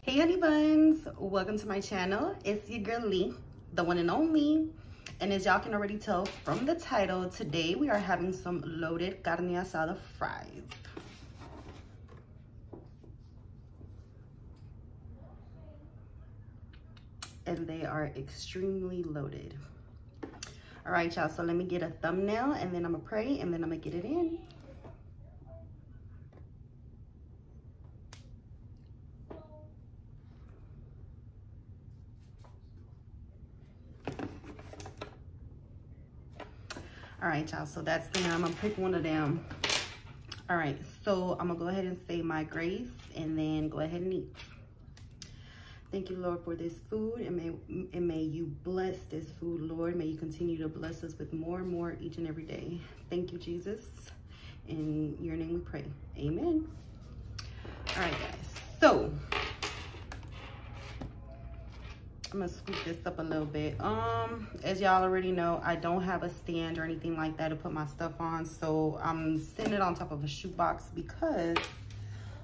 Hey honey buns, welcome to my channel. It's your girl Lee, the one and only. And as y'all can already tell from the title, today we are having some loaded carne asada fries. And they are extremely loaded. All right, y'all, so let me get a thumbnail and then I'm gonna pray and then I'm gonna get it in. All right, y'all, so that's the I'm gonna pick one of them. All right, so I'm gonna go ahead and say my grace and then go ahead and eat. Thank you, Lord, for this food, and may you bless this food, Lord. May you continue to bless us with more and more each and every day. Thank you, Jesus. In your name we pray, amen. All right, guys, so I'm gonna scoop this up a little bit. As y'all already know, I don't have a stand or anything like that to put my stuff on, so I'm sitting it on top of a shoebox because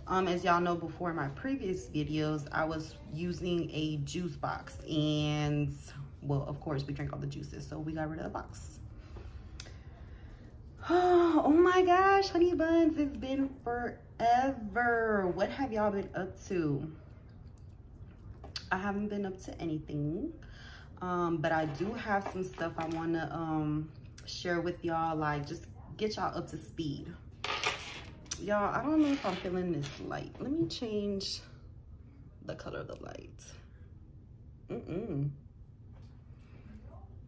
as y'all know, before in my previous videos, I was using a juice box, and well, of course we drank all the juices, so we got rid of the box. Oh my gosh, honey buns, it's been forever. What have y'all been up to? I haven't been up to anything, but I do have some stuff I want to share with y'all, like just get y'all up to speed. Y'all, I don't know if I'm feeling this light. Let me change the color of the light.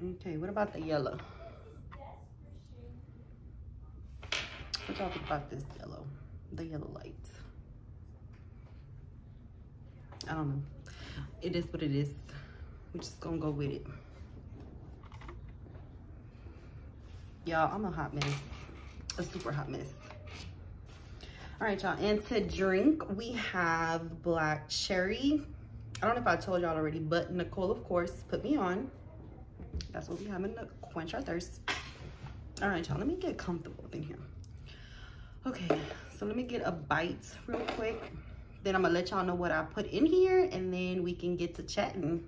Okay, what about the yellow? What y'all think about this yellow? The yellow light. I don't know. It is what it is. We're just gonna go with it. Y'all, I'm a hot mess. A super hot mess. All right, y'all, and to drink, we have black cherry. I don't know if I told y'all already, but Nicole, of course, put me on. That's what we have to quench our thirst. All right, y'all, let me get comfortable up in here. Okay, so let me get a bite real quick. Then I'm gonna let y'all know what I put in here, and then we can get to chatting.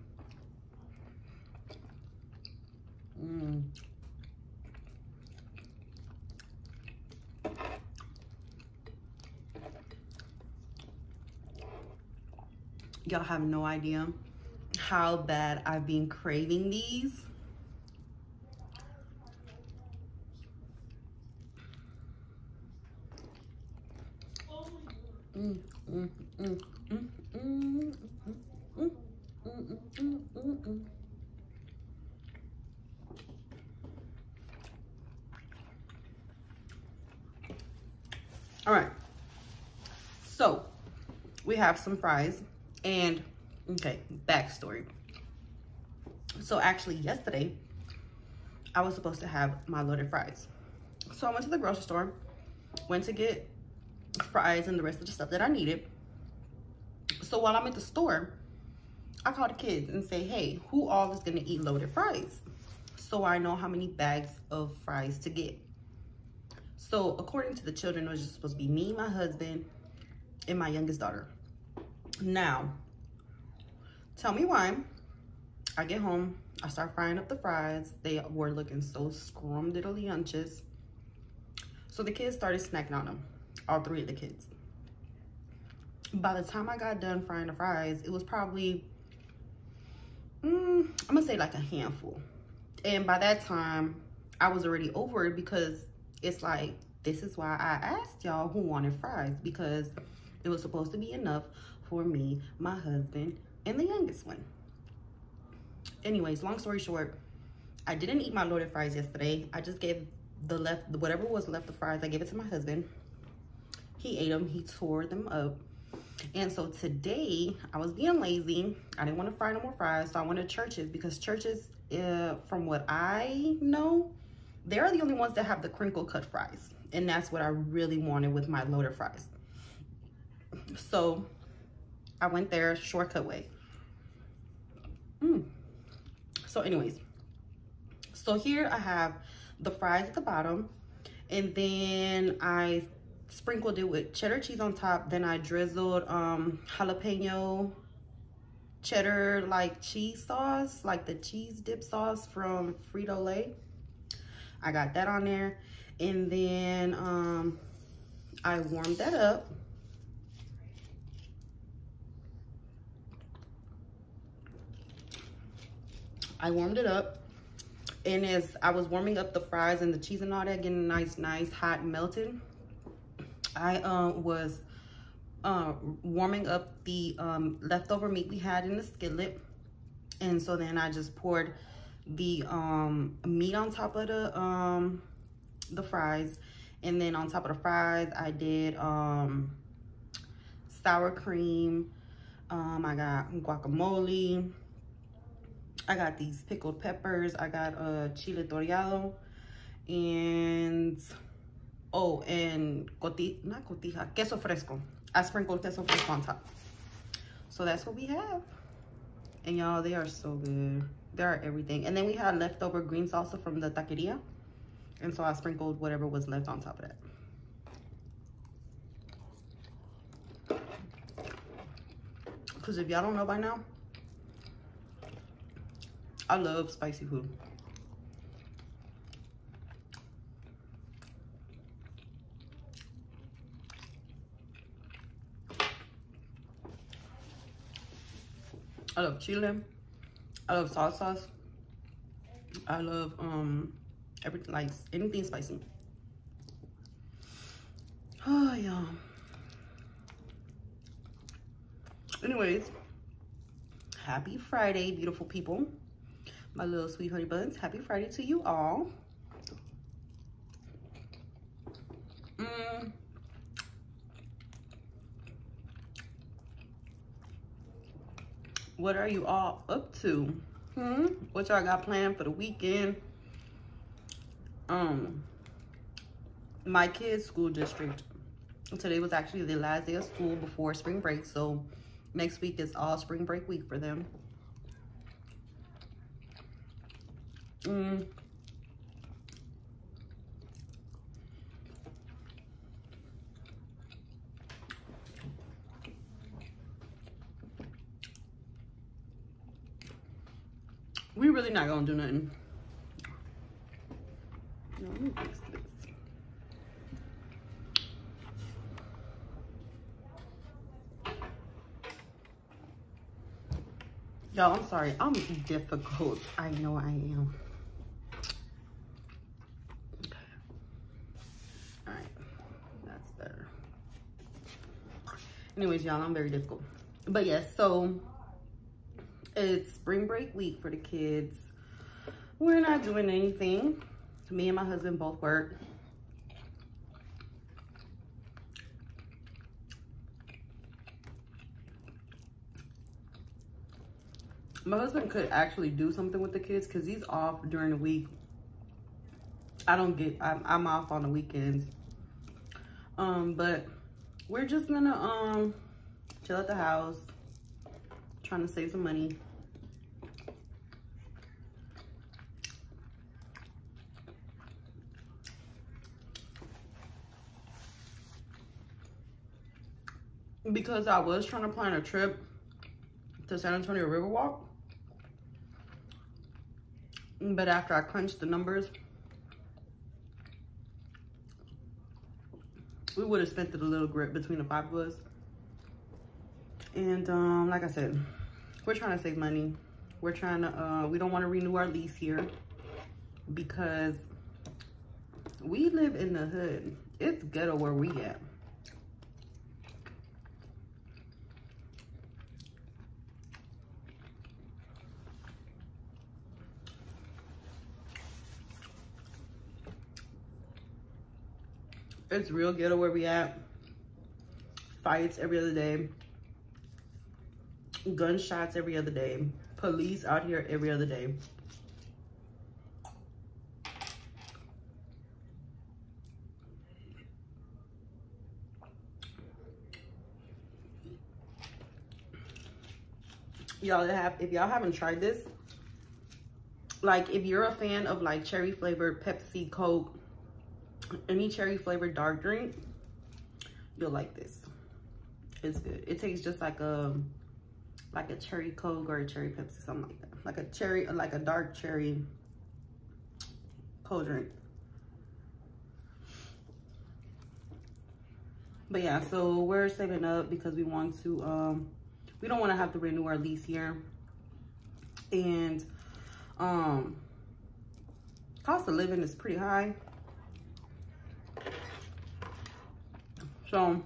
Y'all have no idea how bad I've been craving these. All right, so we have some fries. And okay, backstory. So actually yesterday, I was supposed to have my loaded fries. So I went to the grocery store, went to get fries and the rest of the stuff that I needed. So while I'm at the store, I called the kids and say, hey, who all is gonna eat loaded fries? So I know how many bags of fries to get. So according to the children, it was just supposed to be me, my husband, and my youngest daughter. Now, tell me why. I get home, I start frying up the fries. They were looking so scrum-diddly-unches. So the kids started snacking on them, all three of the kids. By the time I got done frying the fries, it was probably, I'm gonna say like a handful. And by that time, I was already over it because it's like, this is why I asked y'all who wanted fries, because it was supposed to be enough for me, my husband, and the youngest one. Anyways, long story short, I didn't eat my loaded fries yesterday. I just gave whatever was left of fries, I gave it to my husband. He ate them, he tore them up. And so today, I was being lazy. I didn't want to fry no more fries, so I went to Church's, because Church's, from what I know, they're the only ones that have the crinkle cut fries. And that's what I really wanted with my loaded fries. So I went there, shortcut way. So anyways, so here I have the fries at the bottom, and then I sprinkled it with cheddar cheese on top. Then I drizzled jalapeno cheddar like cheese sauce, like the cheese dip sauce from Frito-Lay. I got that on there. And then I warmed that up. I warmed it up, and as I was warming up the fries and the cheese and all that, getting nice hot and melted, I was warming up the leftover meat we had in the skillet. And so then I just poured the meat on top of the fries, and then on top of the fries I did sour cream. I got guacamole. I got these pickled peppers. I got chile toreado, and queso fresco. I sprinkled queso fresco on top. So that's what we have. And y'all, they are so good. They are everything. And then we had leftover green salsa from the taqueria, and so I sprinkled whatever was left on top of that. Because if y'all don't know by now, I love spicy food. I love chile. I love salsas. I love everything, like anything spicy. Oh yeah. Anyways, happy Friday, beautiful people. My little sweet honey buns. Happy Friday to you all. What are you all up to? What y'all got planned for the weekend? My kids' school district, today was actually the last day of school before spring break, so next week is all spring break week for them. We really not gonna do nothing. No, let me fix this. Y'all, I'm sorry. I'm difficult. I know I am. Okay. All right. That's better. Anyways, y'all, I'm very difficult. But yes, so it's spring break week for the kids. We're not doing anything. Me and my husband both work. My husband could actually do something with the kids because he's off during the week. I'm off on the weekends. But we're just gonna chill at the house, trying to save some money. Because I was trying to plan a trip to San Antonio Riverwalk, but after I crunched the numbers, we would have spent it a little grip between the 5 of us. And like I said, we're trying to save money. We're trying to, we don't want to renew our lease here because we live in the hood. It's ghetto where we at. It's real ghetto where we at. Fights every other day. Gunshots every other day. Police out here every other day. Y'all if y'all haven't tried this, like if you're a fan of like cherry flavored Pepsi, Coke, any cherry flavored dark drink, you'll like this. It's good. It tastes just like like a cherry Coke or a cherry Pepsi, something like that. Like a cherry, like a dark cherry cold drink. But yeah, so we're saving up because we want to, we don't want to have to renew our lease here. And cost of living is pretty high. So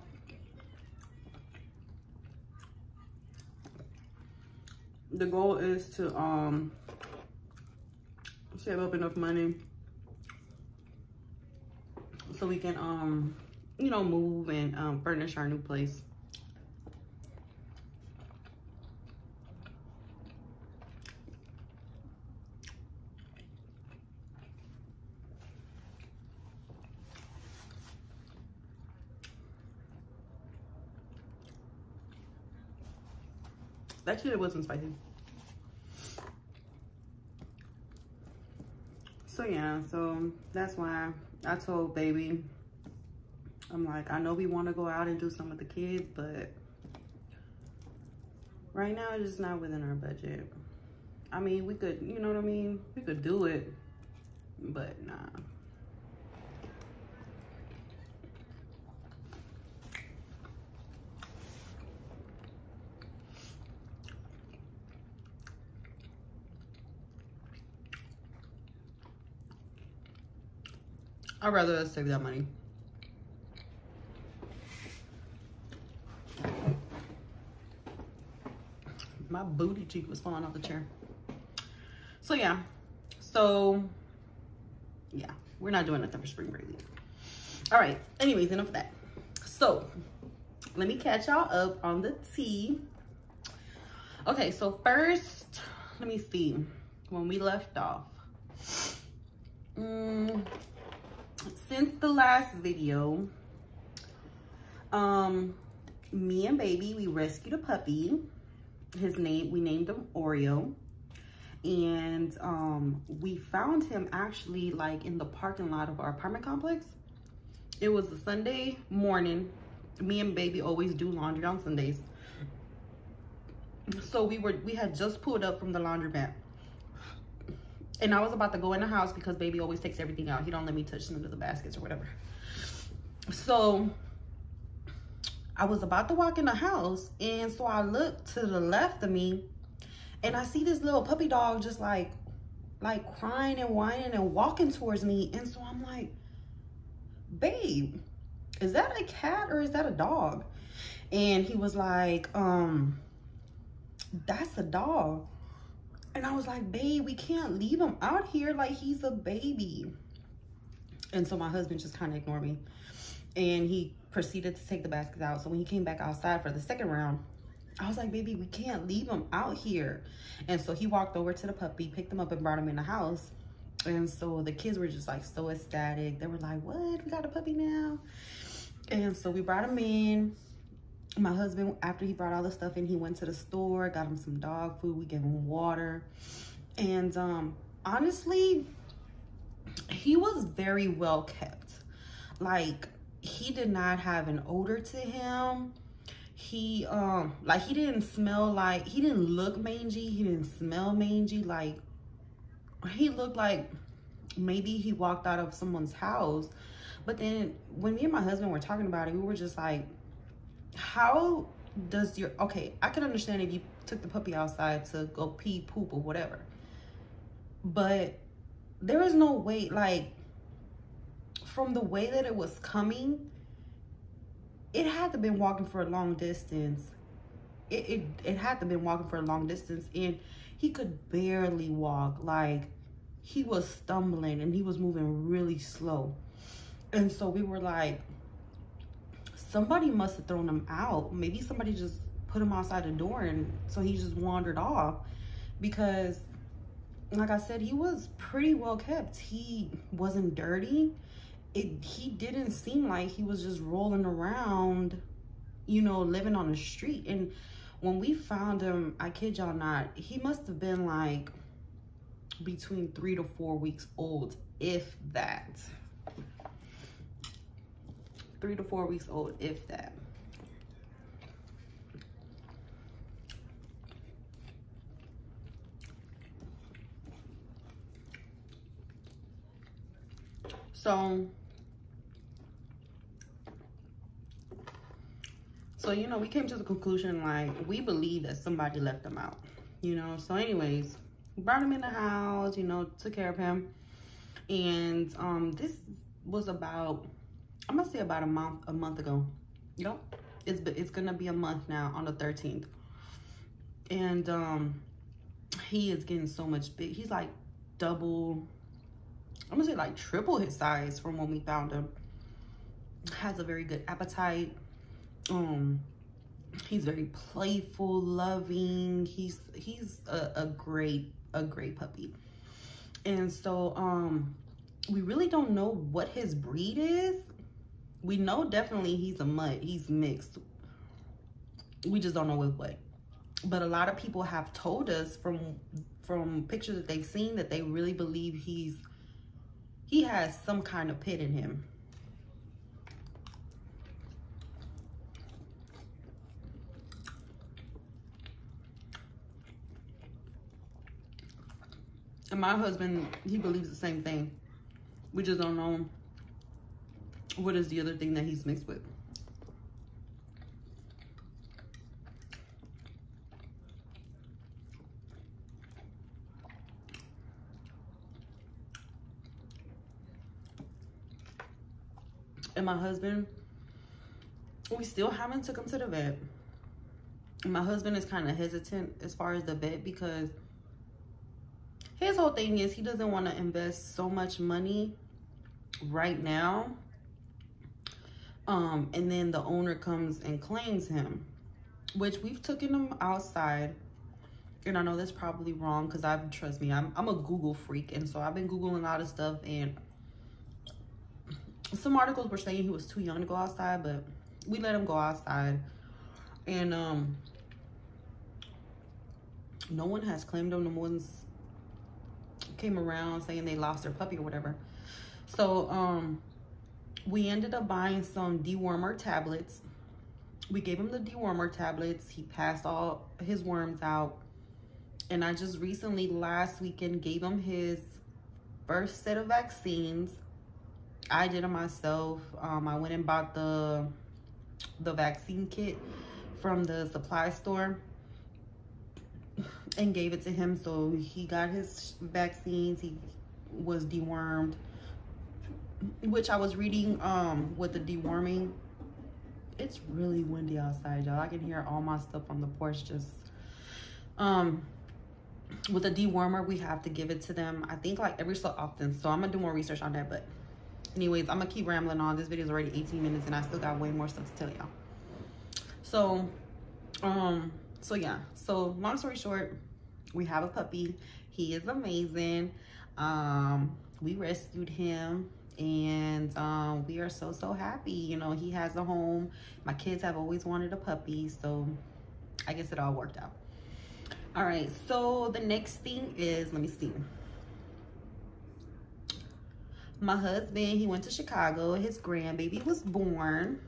the goal is to save up enough money so we can you know, move and furnish our new place. That shit wasn't spicy. So yeah, so that's why I told baby, I'm like, I know we want to go out and do some with the kids, but right now it's just not within our budget. I mean, we could, you know what I mean? We could do it, but nah. I'd rather us save that money. My booty cheek was falling off the chair. So yeah, we're not doing nothing for spring break. All right, anyways, enough of that. So let me catch y'all up on the tea. Okay, so first, let me see when we left off. Since the last video, me and baby, we rescued a puppy. We named him Oreo. And we found him actually like in the parking lot of our apartment complex. It was a Sunday morning. Me and baby always do laundry on Sundays. So we had just pulled up from the laundromat. And I was about to go in the house because baby always takes everything out. He don't let me touch none of the baskets or whatever. So I was about to walk in the house, and so I looked to the left of me, and I see this little puppy dog just like crying and whining and walking towards me. And so I'm like, babe, is that a cat or is that a dog? And he was like, that's a dog. And I was like, babe, we can't leave him out here like he's a baby. And so my husband just kind of ignored me, and he proceeded to take the baskets out. So when he came back outside for the second round, I was like, baby, we can't leave him out here. And so he walked over to the puppy, picked him up, and brought him in the house. And so the kids were just like so ecstatic. They were like, what? We got a puppy now? And so we brought him in. My husband, after he brought all the stuff in, he went to the store, got him some dog food. We gave him water. And honestly, he was very well kept. Like, he did not have an odor to him. He he didn't smell like, he didn't look mangy, he didn't smell mangy. Like, he looked like maybe he walked out of someone's house. But then when me and my husband were talking about it, we were just like, how does your, okay, I can understand if you took the puppy outside to go pee, poop, or whatever, but there is no way, like, from the way that it was coming, it had to have been walking for a long distance. It had to have been walking for a long distance, and he could barely walk. Like, he was stumbling and he was moving really slow. And so we were like, somebody must have thrown him out. Maybe somebody just put him outside the door, and so he just wandered off. Because like I said, he was pretty well kept. He wasn't dirty. He didn't seem like he was just rolling around, you know, living on the street. And when we found him, I kid y'all not, he must have been like between 3 to 4 weeks old, if that. 3 to 4 weeks old, if that. So, you know, we came to the conclusion, like, we believe that somebody left him out, you know. So anyways, we brought him in the house, you know, took care of him. And this was about, I'm gonna say about a month ago. You know, it's gonna be a month now on the 13th. And he is getting so much big. He's like double, I'm gonna say like triple his size from when we found him. Has a very good appetite. He's very playful, loving. He's a great puppy. And so we really don't know what his breed is. We know definitely he's a mutt. He's mixed. We just don't know with what. But a lot of people have told us from pictures that they've seen that they really believe he has some kind of pit in him. And my husband, he believes the same thing. We just don't know what is the other thing that he's mixed with. And my husband, we still haven't took him to the vet. And my husband is kind of hesitant as far as the vet because his whole thing is he doesn't want to invest so much money right now. And then the owner comes and claims him, which we've taken him outside. And I know that's probably wrong because trust me, I'm a Google freak. And so I've been Googling a lot of stuff, and some articles were saying he was too young to go outside, but we let him go outside. And no one has claimed him. No one's came around saying they lost their puppy or whatever. So we ended up buying some dewormer tablets. We gave him the dewormer tablets. He passed all his worms out. And I just recently, last weekend, gave him his first set of vaccines. I did it myself. I went and bought the vaccine kit from the supply store and gave it to him. So he got his vaccines. He was dewormed, which I was reading with the deworming. It's really windy outside, y'all. I can hear all my stuff on the porch. Just with the dewormer, we have to give it to them, I think, like every so often. So I'm gonna do more research on that. But anyways, I'm gonna keep rambling on. This video is already 18 minutes and I still got way more stuff to tell y'all. So yeah, so long story short, we have a puppy. He is amazing. We rescued him, and we are so happy. You know, he has a home. My kids have always wanted a puppy, so I guess it all worked out. All right, so the next thing is, let me see. My husband, he went to Chicago. His grandbaby was born.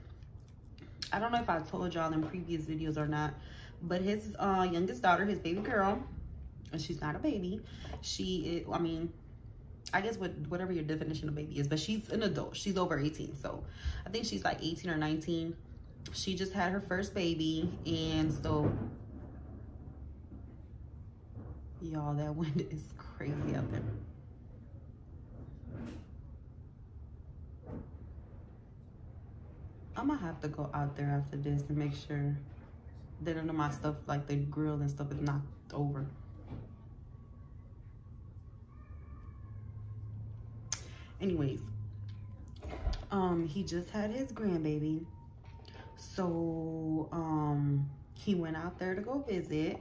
I don't know if I told y'all in previous videos or not, but his youngest daughter, his baby girl, and she's not a baby. She is, I mean, I guess whatever your definition of baby is, but she's an adult. She's over 18, so I think she's like 18 or 19. She just had her first baby, and so, y'all, that wind is crazy out there. I'm gonna have to go out there after this and make sure that none of my stuff, like the grill and stuff, is knocked over. Anyways, he just had his grandbaby, so he went out there to go visit.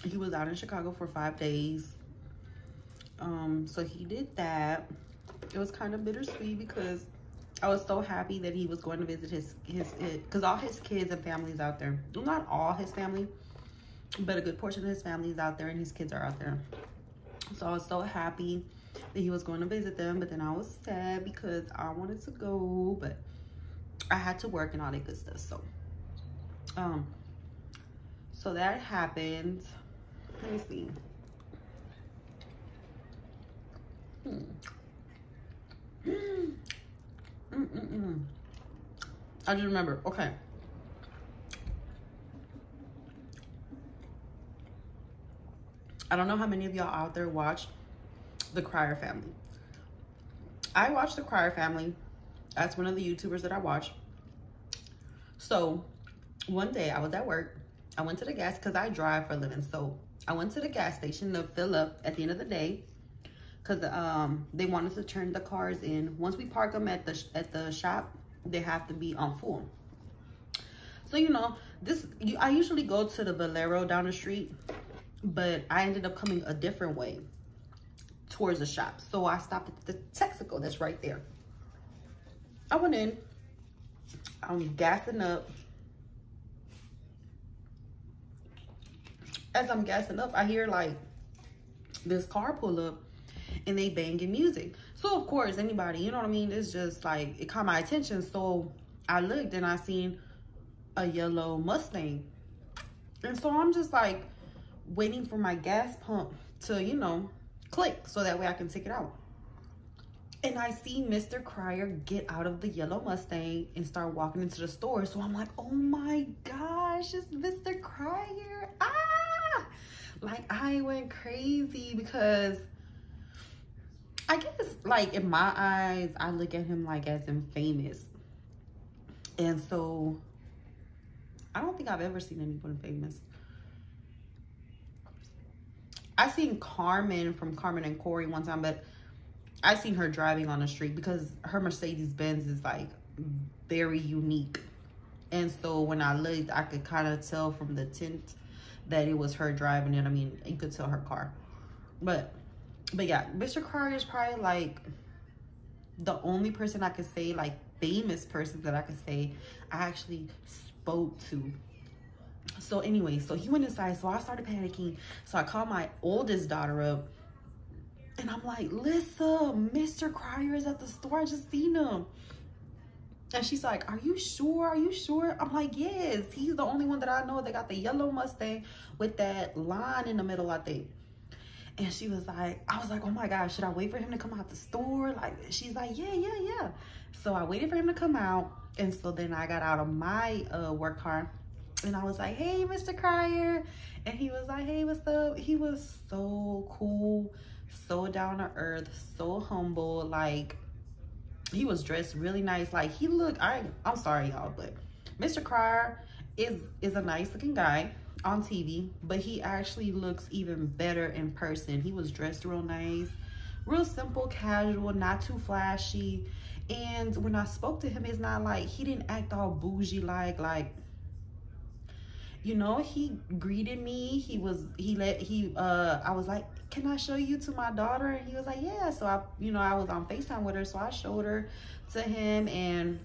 He was out in Chicago for 5 days. So he did that. It was kind of bittersweet because I was so happy that he was going to visit his because all his kids and families out there. Well, not all his family, but a good portion of his family is out there, and his kids are out there. So I was so happy that he was going to visit them, but then I was sad because I wanted to go, but I had to work and all that good stuff. So that happened. Let me see. I just remember. Okay. I don't know how many of y'all out there watch the Cryer family. I watch the Cryer family. That's one of the YouTubers that I watch. So one day I was at work. I went to the gas because I drive for a living. So I went to the gas station to fill up at the end of the day because they wanted to turn the cars in. Once we park them at the shop, they have to be on full. So you know, I usually go to the Valero down the street, but I ended up coming a different way towards the shop. So I stopped at the Texaco that's right there. I went in, I'm gassing up. As I'm gassing up, I hear like this car pull up and they banging music. So of course, anybody, you know what I mean? It's just like, it caught my attention. So I looked and I seen a yellow Mustang. And so I'm just like waiting for my gas pump to, you know, click so that way I can take it out. And I see Mr. Cryer get out of the yellow Mustang and start walking into the store. So I'm like, oh my gosh, it's Mr. Cryer. Ah! Like, I went crazy because I guess, like, in my eyes, I look at him like as in famous. And so I don't think I've ever seen anyone famous. I seen Carmen from Carmen and Corey one time, but I seen her driving on the street because her Mercedes-Benz is like very unique. And so when I looked, I could kind of tell from the tint that it was her driving it. I mean, you could tell her car. But yeah, Mr. Cryer is probably like the only person I could say, like famous person that I could say I actually spoke to. So anyway, so he went inside, so I started panicking. So I called my oldest daughter up and I'm like, listen, Mr. Cryer is at the store. I just seen him. And she's like, are you sure? Are you sure? I'm like, yes, he's the only one that I know that got the yellow Mustang with that line in the middle, I think. And she was like, I was like, oh my gosh, should I wait for him to come out the store? Like, she's like, yeah. So I waited for him to come out. And so then I got out of my work car and I was like, hey, Mr. Cryer. And he was like, hey, what's up? He was so cool, so down to earth, so humble. Like, he was dressed really nice. Like, he looked, I'm sorry y'all, but Mr. Cryer is a nice looking guy on TV, but he actually looks even better in person. He was dressed real nice, real simple, casual, not too flashy. And when I spoke to him, it's not like he didn't act all bougie like, you know, he greeted me. I was like, can I show you to my daughter? And he was like, yeah. So I was on FaceTime with her. So I showed her to him and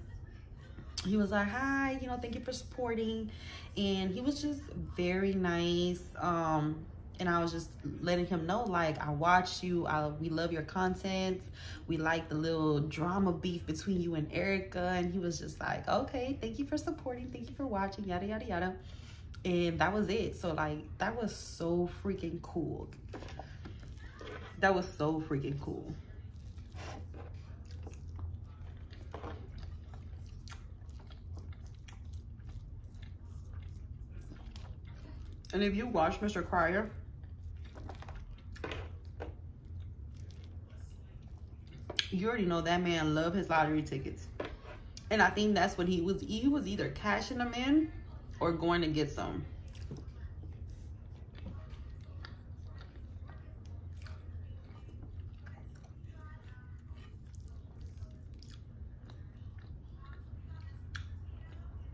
he was like, hi, thank you for supporting. And he was just very nice. And I was just letting him know, like, I watched you. We love your content. We like the little drama beef between you and Erica. And he was just like, okay, thank you for supporting. Thank you for watching, yada, yada, yada. And that was it. So, like, that was so freaking cool. That was so freaking cool. And if you watch Mr. Cryer, you already know that man loved his lottery tickets. And I think that's what he was either cashing them in or going to get some.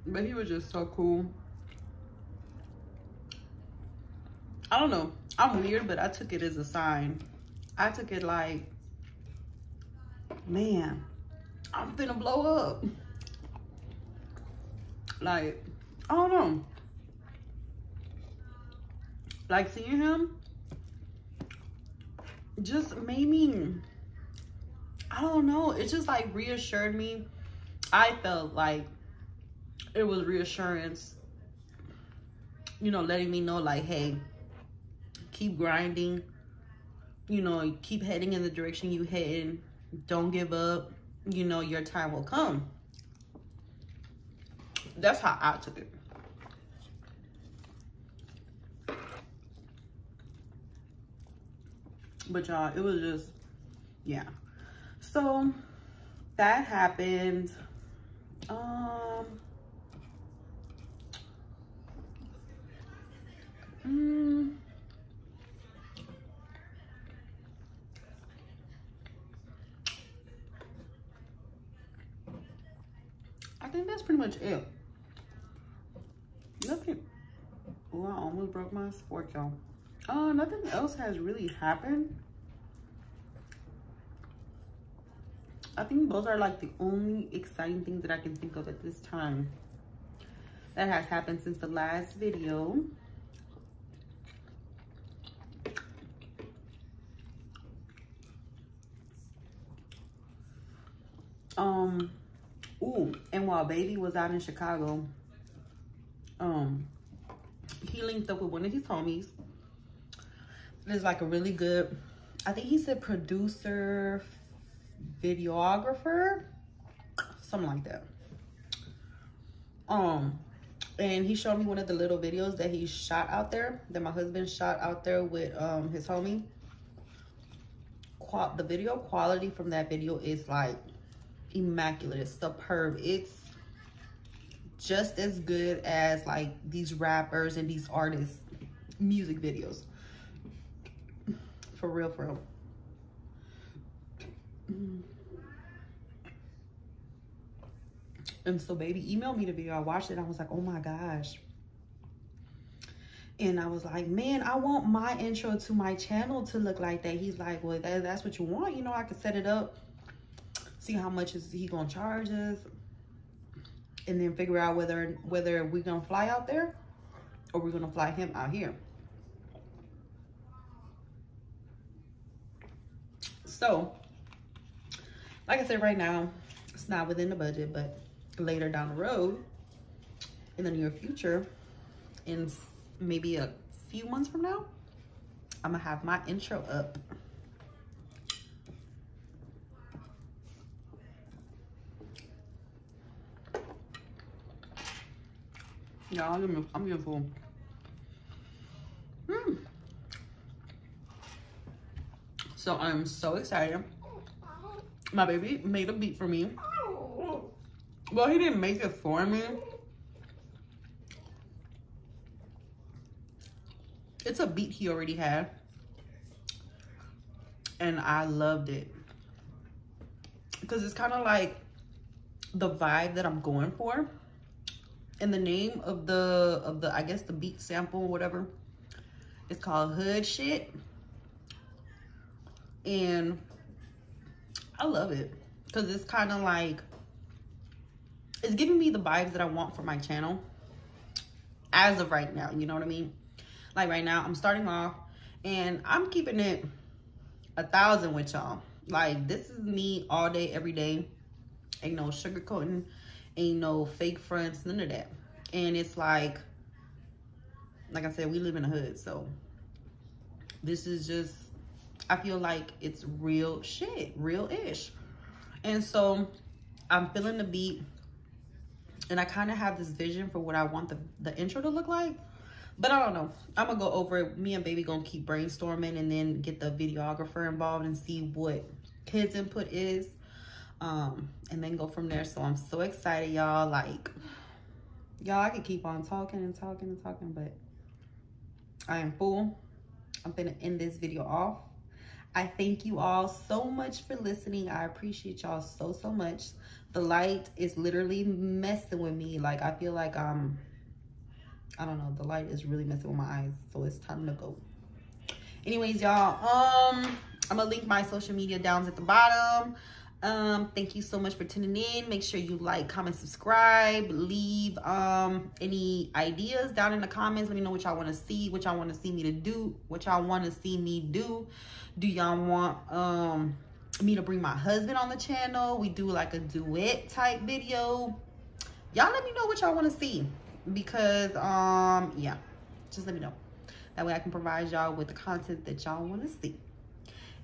But he was just so cool. I don't know. I'm weird, but I took it as a sign. I took it like, man, I'm finna blow up. Like, I don't know. Like, seeing him, just made me, I don't know, it just like reassured me. I felt like it was reassurance, you know, letting me know like, hey, keep grinding, you know, keep heading in the direction you heading. Don't give up. You know, your time will come. That's how I took it. But y'all, it was just, yeah. So that happened. I think that's pretty much it. Nothing. Oh, I almost broke my fork, y'all. Nothing else has really happened. I think those are like the only exciting things that I can think of at this time that has happened since the last video. Ooh, and while baby was out in Chicago, he linked up with one of his homies. There's like a really good, I think he said producer, videographer, something like that. And he showed me one of the little videos that he shot out there, that my husband shot out there with his homie. The video quality from that video is like immaculate. It's superb. It's just as good as like these rappers and these artists' music videos. For real, for real. And so baby emailed me the video. I watched it. I was like, oh my gosh. And I was like, man, I want my intro to my channel to look like that. He's like, well, that's what you want. You know, I could set it up, see how much is he gonna charge us, and then figure out whether we're gonna fly out there or we're gonna fly him out here. So, like I said, right now, it's not within the budget, but later down the road, in the near future, in maybe a few months from now, I'm gonna have my intro up. Y'all, I'm getting full. So I'm so excited. My baby made a beat for me. Well, he didn't make it for me. It's a beat he already had. And I loved it. Because it's kind of like the vibe that I'm going for. And the name of the I guess the beat sample or whatever, it's called Hood Shit. And I love it because it's kind of like, it's giving me the vibes that I want for my channel as of right now. You know what I mean? Like right now, I'm starting off and I'm keeping it 1,000 with y'all. Like, this is me all day, every day. Ain't no sugarcoating, ain't no fake fronts, none of that. And it's like I said, we live in the hood, so this is just, I feel like it's real shit, real-ish. And so I'm feeling the beat, and I kind of have this vision for what I want the intro to look like. But I don't know. I'm gonna go over it. Me and baby gonna keep brainstorming and then get the videographer involved and see what his input is. And then go from there. So I'm so excited, y'all. Like, y'all, I could keep on talking and talking and talking, but I am full. I'm gonna end this video off. I thank you all so much for listening. I appreciate y'all so, so much. The light is literally messing with me. Like, I feel like I don't know, the light is really messing with my eyes, so it's time to go. Anyways, y'all, I'm gonna link my social media down at the bottom. Thank you so much for tuning in. Make sure you like, comment, subscribe, leave any ideas down in the comments. Let me know what y'all want to see, what y'all want to see me to do, what y'all want to see me do. Do y'all want me to bring my husband on the channel? We do like a duet type video. Y'all let me know what y'all want to see, because yeah, just let me know. That way I can provide y'all with the content that y'all want to see.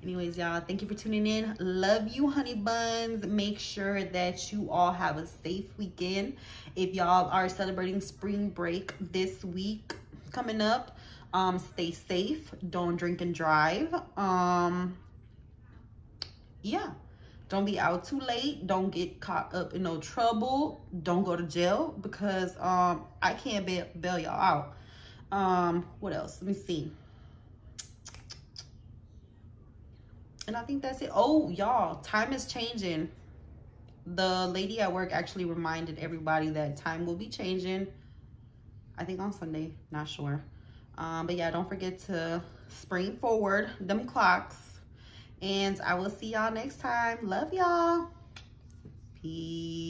Anyways, y'all, thank you for tuning in. Love you, honey buns. Make sure that you all have a safe weekend. If y'all are celebrating spring break this week coming up, stay safe. Don't drink and drive. Yeah, don't be out too late. Don't get caught up in no trouble. Don't go to jail, because I can't bail y'all out. What else? Let me see. And I think that's it. Oh, y'all, time is changing. The lady at work actually reminded everybody that time will be changing. I think on Sunday, not sure. But yeah, don't forget to spring forward them clocks. And I will see y'all next time. Love y'all. Peace.